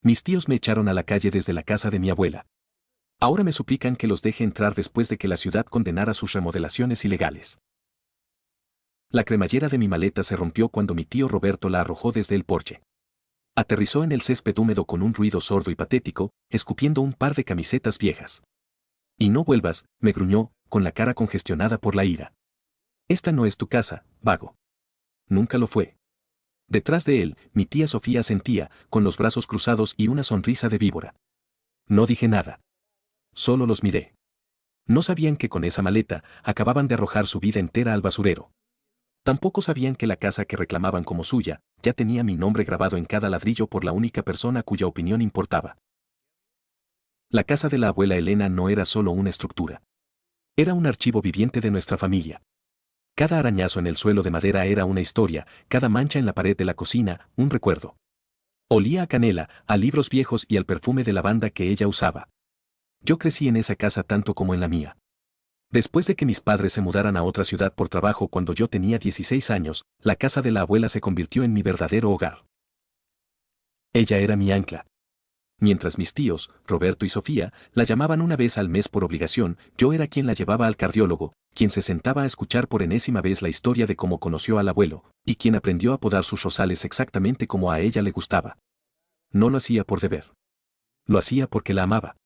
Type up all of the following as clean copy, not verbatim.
Mis tíos me echaron a la calle desde la casa de mi abuela. Ahora me suplican que los deje entrar después de que la ciudad condenara sus remodelaciones ilegales. La cremallera de mi maleta se rompió cuando mi tío Roberto la arrojó desde el porche. Aterrizó en el césped húmedo con un ruido sordo y patético, escupiendo un par de camisetas viejas. Y no vuelvas, me gruñó, con la cara congestionada por la ira. Esta no es tu casa, vago. Nunca lo fue. Detrás de él, mi tía Sofía sentía, con los brazos cruzados y una sonrisa de víbora. No dije nada. Solo los miré. No sabían que con esa maleta acababan de arrojar su vida entera al basurero. Tampoco sabían que la casa que reclamaban como suya ya tenía mi nombre grabado en cada ladrillo por la única persona cuya opinión importaba. La casa de la abuela Elena no era solo una estructura. Era un archivo viviente de nuestra familia. Cada arañazo en el suelo de madera era una historia, cada mancha en la pared de la cocina, un recuerdo. Olía a canela, a libros viejos y al perfume de lavanda que ella usaba. Yo crecí en esa casa tanto como en la mía. Después de que mis padres se mudaran a otra ciudad por trabajo cuando yo tenía 16 años, la casa de la abuela se convirtió en mi verdadero hogar. Ella era mi ancla. Mientras mis tíos, Roberto y Sofía, la llamaban una vez al mes por obligación, yo era quien la llevaba al cardiólogo, quien se sentaba a escuchar por enésima vez la historia de cómo conoció al abuelo, y quien aprendió a podar sus rosales exactamente como a ella le gustaba. No lo hacía por deber. Lo hacía porque la amaba.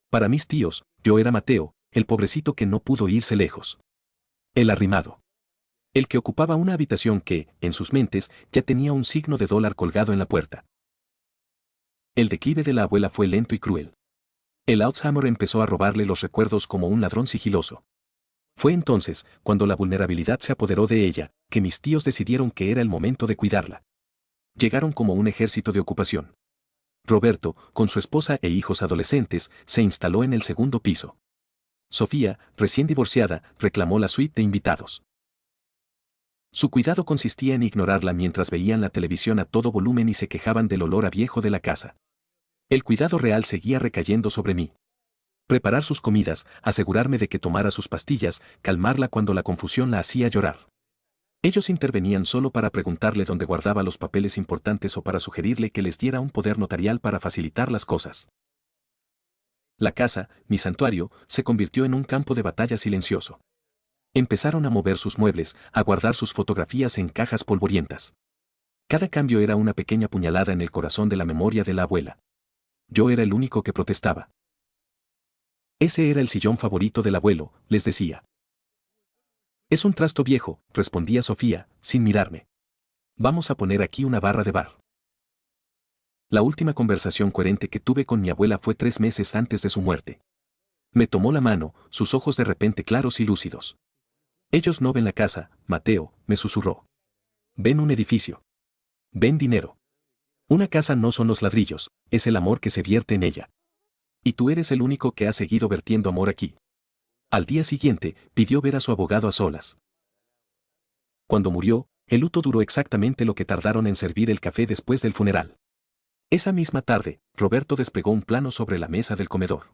Para mis tíos, yo era Mateo, el pobrecito que no pudo irse lejos. El arrimado. El que ocupaba una habitación que, en sus mentes, ya tenía un signo de dólar colgado en la puerta. El declive de la abuela fue lento y cruel. El Alzheimer empezó a robarle los recuerdos como un ladrón sigiloso. Fue entonces, cuando la vulnerabilidad se apoderó de ella, que mis tíos decidieron que era el momento de cuidarla. Llegaron como un ejército de ocupación. Roberto, con su esposa e hijos adolescentes, se instaló en el segundo piso. Sofía, recién divorciada, reclamó la suite de invitados. Su cuidado consistía en ignorarla mientras veían la televisión a todo volumen y se quejaban del olor a viejo de la casa. El cuidado real seguía recayendo sobre mí. Preparar sus comidas, asegurarme de que tomara sus pastillas, calmarla cuando la confusión la hacía llorar. Ellos intervenían solo para preguntarle dónde guardaba los papeles importantes o para sugerirle que les diera un poder notarial para facilitar las cosas. La casa, mi santuario, se convirtió en un campo de batalla silencioso. Empezaron a mover sus muebles, a guardar sus fotografías en cajas polvorientas. Cada cambio era una pequeña puñalada en el corazón de la memoria de la abuela. Yo era el único que protestaba. Ese era el sillón favorito del abuelo, les decía. Es un trasto viejo, respondía Sofía, sin mirarme. Vamos a poner aquí una barra de bar. La última conversación coherente que tuve con mi abuela fue 3 meses antes de su muerte. Me tomó la mano, sus ojos de repente claros y lúcidos. Ellos no ven la casa, Mateo, me susurró. Ven un edificio. Ven dinero. Una casa no son los ladrillos, es el amor que se vierte en ella. Y tú eres el único que ha seguido vertiendo amor aquí. Al día siguiente, pidió ver a su abogado a solas. Cuando murió, el luto duró exactamente lo que tardaron en servir el café después del funeral. Esa misma tarde, Roberto desplegó un plano sobre la mesa del comedor.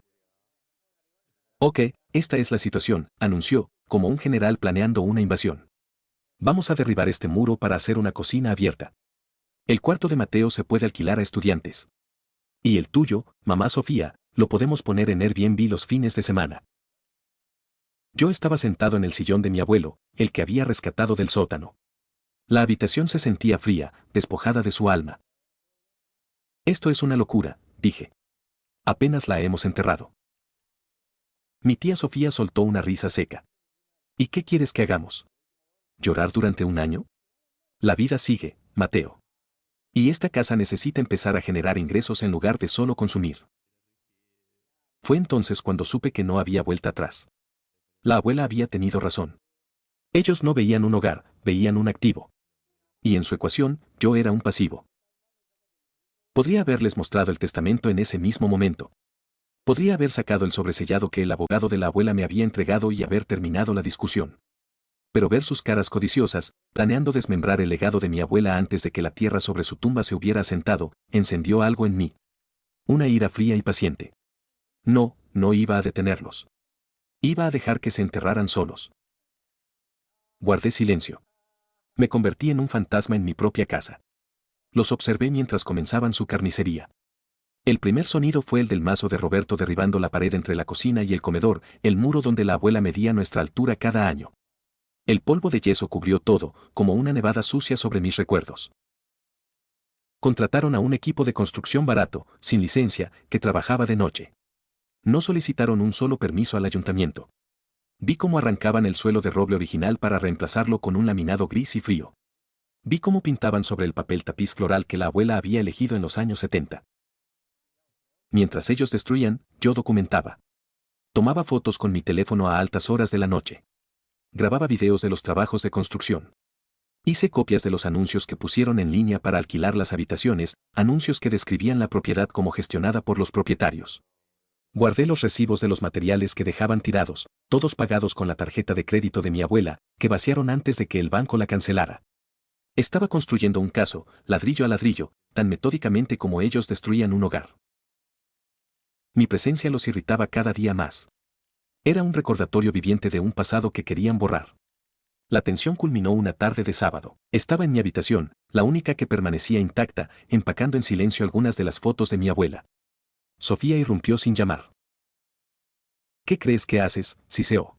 Ok, esta es la situación, anunció, como un general planeando una invasión. Vamos a derribar este muro para hacer una cocina abierta. El cuarto de Mateo se puede alquilar a estudiantes. Y el tuyo, mamá Sofía, lo podemos poner en Airbnb los fines de semana. Yo estaba sentado en el sillón de mi abuelo, el que había rescatado del sótano. La habitación se sentía fría, despojada de su alma. Esto es una locura, dije. Apenas la hemos enterrado. Mi tía Sofía soltó una risa seca. ¿Y qué quieres que hagamos? ¿Llorar durante un año? La vida sigue, Mateo. Y esta casa necesita empezar a generar ingresos en lugar de solo consumir. Fue entonces cuando supe que no había vuelta atrás. La abuela había tenido razón. Ellos no veían un hogar, veían un activo. Y en su ecuación, yo era un pasivo. Podría haberles mostrado el testamento en ese mismo momento. Podría haber sacado el sobresellado que el abogado de la abuela me había entregado y haber terminado la discusión. Pero ver sus caras codiciosas, planeando desmembrar el legado de mi abuela antes de que la tierra sobre su tumba se hubiera asentado, encendió algo en mí. Una ira fría y paciente. No iba a detenerlos. Iba a dejar que se enterraran solos. Guardé silencio. Me convertí en un fantasma en mi propia casa. Los observé mientras comenzaban su carnicería. El primer sonido fue el del mazo de Roberto derribando la pared entre la cocina y el comedor, el muro donde la abuela medía nuestra altura cada año. El polvo de yeso cubrió todo, como una nevada sucia sobre mis recuerdos. Contrataron a un equipo de construcción barato, sin licencia, que trabajaba de noche. No solicitaron un solo permiso al ayuntamiento. Vi cómo arrancaban el suelo de roble original para reemplazarlo con un laminado gris y frío. Vi cómo pintaban sobre el papel tapiz floral que la abuela había elegido en los años 70. Mientras ellos destruían, yo documentaba. Tomaba fotos con mi teléfono a altas horas de la noche. Grababa videos de los trabajos de construcción. Hice copias de los anuncios que pusieron en línea para alquilar las habitaciones, anuncios que describían la propiedad como gestionada por los propietarios. Guardé los recibos de los materiales que dejaban tirados, todos pagados con la tarjeta de crédito de mi abuela, que vaciaron antes de que el banco la cancelara. Estaba construyendo un caso, ladrillo a ladrillo, tan metódicamente como ellos destruían un hogar. Mi presencia los irritaba cada día más. Era un recordatorio viviente de un pasado que querían borrar. La tensión culminó una tarde de sábado. Estaba en mi habitación, la única que permanecía intacta, empacando en silencio algunas de las fotos de mi abuela. Sofía irrumpió sin llamar. ¿Qué crees que haces, siseó?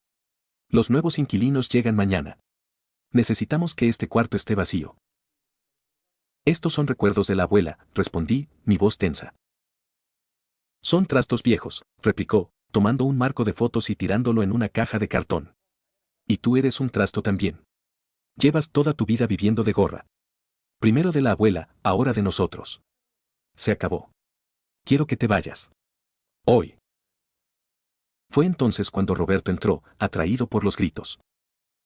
Los nuevos inquilinos llegan mañana. Necesitamos que este cuarto esté vacío. Estos son recuerdos de la abuela, respondí, mi voz tensa. Son trastos viejos, replicó, tomando un marco de fotos y tirándolo en una caja de cartón. Y tú eres un trasto también. Llevas toda tu vida viviendo de gorra. Primero de la abuela, ahora de nosotros. Se acabó. Quiero que te vayas. Hoy. Fue entonces cuando Roberto entró, atraído por los gritos.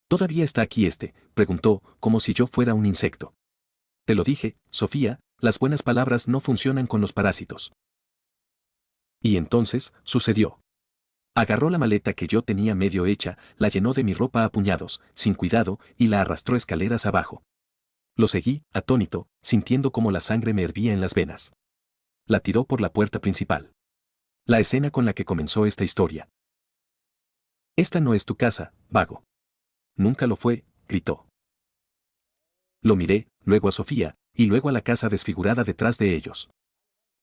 ¿Todavía está aquí este?, preguntó, como si yo fuera un insecto. Te lo dije, Sofía, las buenas palabras no funcionan con los parásitos. Y entonces, sucedió. Agarró la maleta que yo tenía medio hecha, la llenó de mi ropa a puñados, sin cuidado, y la arrastró escaleras abajo. Lo seguí, atónito, sintiendo como la sangre me hervía en las venas. La tiró por la puerta principal. La escena con la que comenzó esta historia. Esta no es tu casa, vago. Nunca lo fue, gritó. Lo miré, luego a Sofía, y luego a la casa desfigurada detrás de ellos.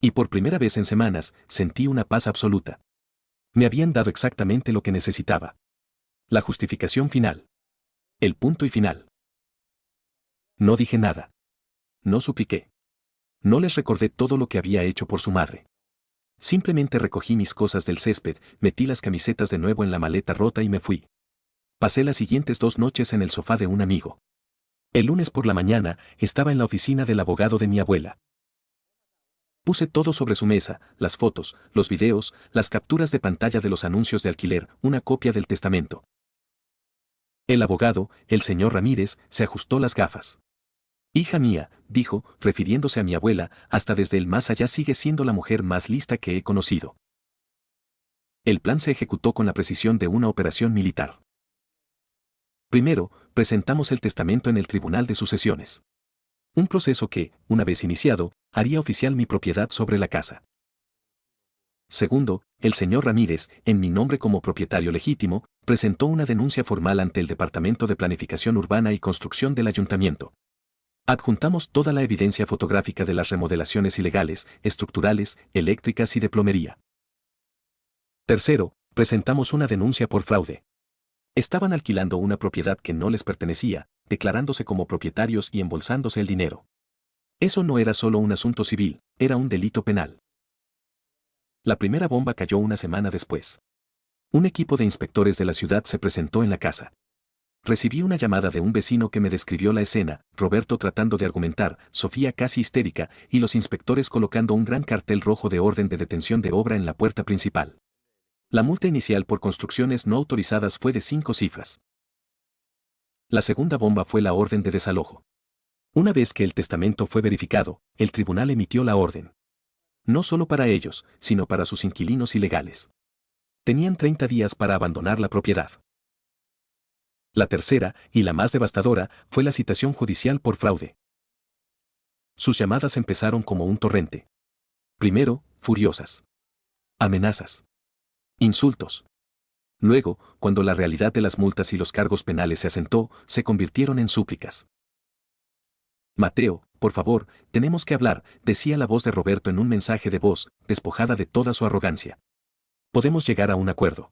Y por primera vez en semanas, sentí una paz absoluta. Me habían dado exactamente lo que necesitaba. La justificación final. El punto y final. No dije nada. No supliqué. No les recordé todo lo que había hecho por su madre. Simplemente recogí mis cosas del césped, metí las camisetas de nuevo en la maleta rota y me fui. Pasé las siguientes 2 noches en el sofá de un amigo. El lunes por la mañana, estaba en la oficina del abogado de mi abuela. Puse todo sobre su mesa, las fotos, los videos, las capturas de pantalla de los anuncios de alquiler, una copia del testamento. El abogado, el señor Ramírez, se ajustó las gafas. Hija mía, dijo, refiriéndose a mi abuela, hasta desde el más allá sigue siendo la mujer más lista que he conocido. El plan se ejecutó con la precisión de una operación militar. Primero, presentamos el testamento en el Tribunal de Sucesiones. Un proceso que, una vez iniciado, haría oficial mi propiedad sobre la casa. Segundo, el señor Ramírez, en mi nombre como propietario legítimo, presentó una denuncia formal ante el Departamento de Planificación Urbana y Construcción del Ayuntamiento. Adjuntamos toda la evidencia fotográfica de las remodelaciones ilegales, estructurales, eléctricas y de plomería. Tercero, presentamos una denuncia por fraude. Estaban alquilando una propiedad que no les pertenecía, declarándose como propietarios y embolsándose el dinero. Eso no era solo un asunto civil, era un delito penal. La primera bomba cayó una semana después. Un equipo de inspectores de la ciudad se presentó en la casa. Recibí una llamada de un vecino que me describió la escena, Roberto tratando de argumentar, Sofía casi histérica, y los inspectores colocando un gran cartel rojo de orden de detención de obra en la puerta principal. La multa inicial por construcciones no autorizadas fue de 5 cifras. La segunda bomba fue la orden de desalojo. Una vez que el testamento fue verificado, el tribunal emitió la orden. No solo para ellos, sino para sus inquilinos ilegales. Tenían 30 días para abandonar la propiedad. La tercera, y la más devastadora, fue la citación judicial por fraude. Sus llamadas empezaron como un torrente. Primero, furiosas. Amenazas. Insultos. Luego, cuando la realidad de las multas y los cargos penales se asentó, se convirtieron en súplicas. Mateo, por favor, tenemos que hablar, decía la voz de Roberto en un mensaje de voz, despojada de toda su arrogancia. Podemos llegar a un acuerdo.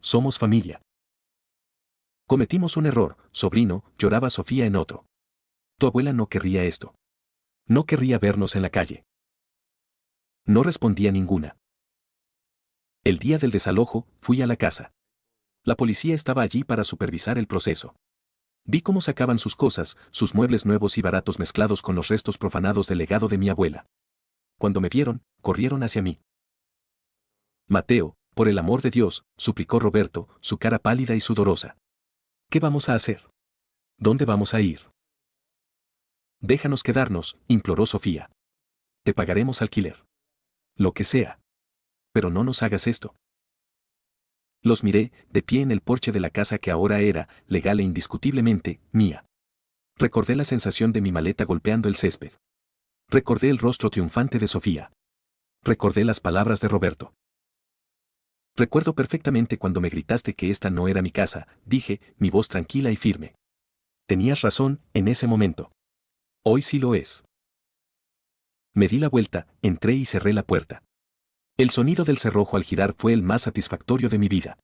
Somos familia. Cometimos un error, sobrino, lloraba Sofía en otro. Tu abuela no querría esto. No querría vernos en la calle. No respondía ninguna. El día del desalojo, fui a la casa. La policía estaba allí para supervisar el proceso. Vi cómo sacaban sus cosas, sus muebles nuevos y baratos mezclados con los restos profanados del legado de mi abuela. Cuando me vieron, corrieron hacia mí. Mateo, por el amor de Dios, suplicó Roberto, su cara pálida y sudorosa. ¿Qué vamos a hacer? ¿Dónde vamos a ir? Déjanos quedarnos, imploró Sofía. Te pagaremos alquiler. Lo que sea. Pero no nos hagas esto. Los miré, de pie en el porche de la casa que ahora era, legal e indiscutiblemente, mía. Recordé la sensación de mi maleta golpeando el césped. Recordé el rostro triunfante de Sofía. Recordé las palabras de Roberto. Recuerdo perfectamente cuando me gritaste que esta no era mi casa, dije, mi voz tranquila y firme. Tenías razón, en ese momento. Hoy sí lo es. Me di la vuelta, entré y cerré la puerta. El sonido del cerrojo al girar fue el más satisfactorio de mi vida.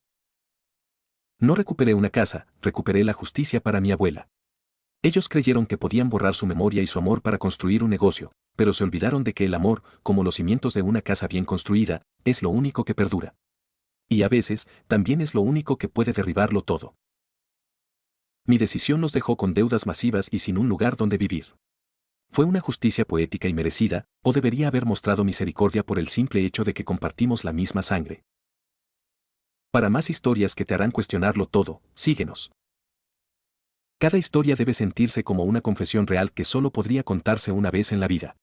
No recuperé una casa, recuperé la justicia para mi abuela. Ellos creyeron que podían borrar su memoria y su amor para construir un negocio, pero se olvidaron de que el amor, como los cimientos de una casa bien construida, es lo único que perdura. Y a veces, también es lo único que puede derribarlo todo. Mi decisión nos dejó con deudas masivas y sin un lugar donde vivir. ¿Fue una justicia poética y merecida, o debería haber mostrado misericordia por el simple hecho de que compartimos la misma sangre? Para más historias que te harán cuestionarlo todo, síguenos. Cada historia debe sentirse como una confesión real que solo podría contarse una vez en la vida.